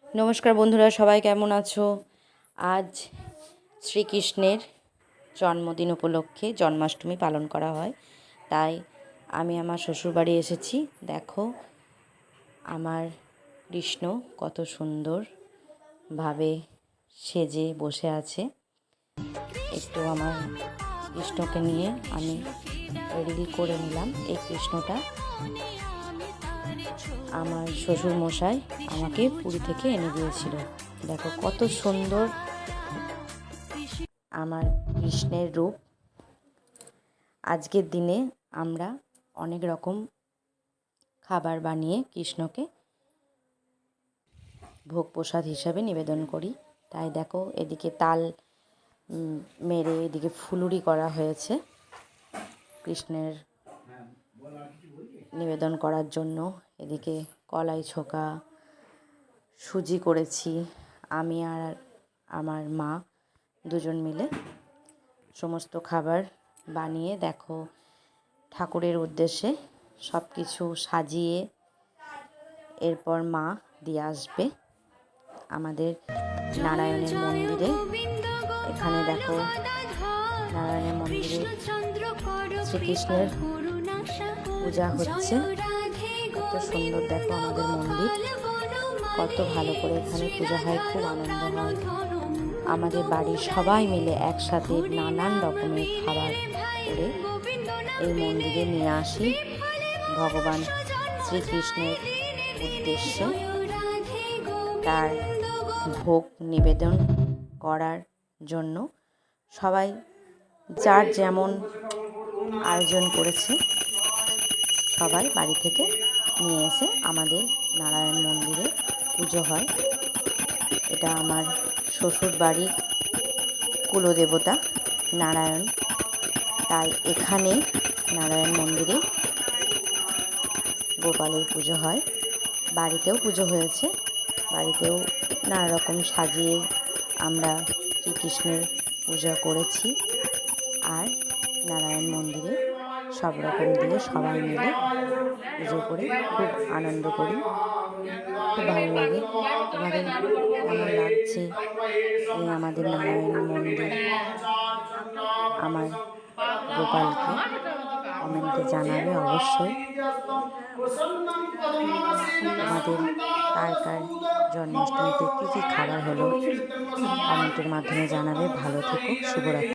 নমস্কার বন্ধুরা, সবাই কেমন আছো? আজ শ্রীকৃষ্ণের জন্মদিন উপলক্ষে জন্মাষ্টমী পালন করা হয়, তাই আমি আমার শ্বশুরবাড়ি এসেছি। দেখো আমার কৃষ্ণ কত সুন্দরভাবে সেজে বসে আছে। একটু আমার কৃষ্ণকে নিয়ে আমি রিল করে নিলাম। এই কৃষ্ণটা আমার শ্বশুর মশাই আমাকে পুরী থেকে এনে দিয়েছিল। দেখো কত সুন্দর আমার কৃষ্ণের রূপ। আজকের দিনে আমরা অনেক রকম খাবার বানিয়ে কৃষ্ণকে ভোগ প্রসাদ হিসাবে নিবেদন করি। তাই দেখো এদিকে তাল মেরে এদিকে ফুলুরি করা হয়েছে কৃষ্ণের নিবেদন করার জন্য। এদিকে কলাই ছোকা, সুজি করেছি আমি আর আমার মা দুজন মিলে। সমস্ত খাবার বানিয়ে দেখো ঠাকুরের উদ্দেশ্যে সব কিছু সাজিয়ে এরপর মা দিয়ে আসবে আমাদের নারায়ণের মন্দিরে। এখানে দেখো নারায়ণের মন্দিরে শ্রীকৃষ্ণের পূজা হচ্ছে। কত সুন্দর দেখো আমাদের মন্দির, কত ভালো করে এখানে পূজা হয়, খুব আনন্দ হয়। আমাদের বাড়ির সবাই মিলে একসাথে নানান রকমের খাবার করে এই মন্দিরে নিয়ে আসি ভগবান শ্রীকৃষ্ণের উদ্দেশ্যে তার ভোগ নিবেদন করার জন্য। সবাই যার যেমন আয়োজন করেছে সবাই বাড়ি থেকে নিয়ে এসে আমাদের নারায়ণ মন্দিরে পুজো হয়। এটা আমার শ্বশুর বাড়ির কুলদেবতা নারায়ণ, তাই এখানে নারায়ণ মন্দিরে গোপালের পুজো হয়। বাড়িতেও পুজো হয়েছে, বাড়িতেও নানা রকম সাজিয়ে আমরা শ্রীকৃষ্ণের পূজা করেছি। আর নারায়ণ মন্দিরে সব রকম দিয়ে সবাই মিলে পুজো করে খুব আনন্দ করি, খুব ভালো লাগে। তোমাদের কেমন লাগছে এই আমাদের নারায়ণ মন্দির, আমার গোপালকে কমেন্টে জানাবে অবশ্যই। তোমাদের কার কার জন্মাষ্টমীতে কী কী খাবার হলো কমেন্টের মাধ্যমে জানাবে। ভালো থেকো, শুভরাত্রি।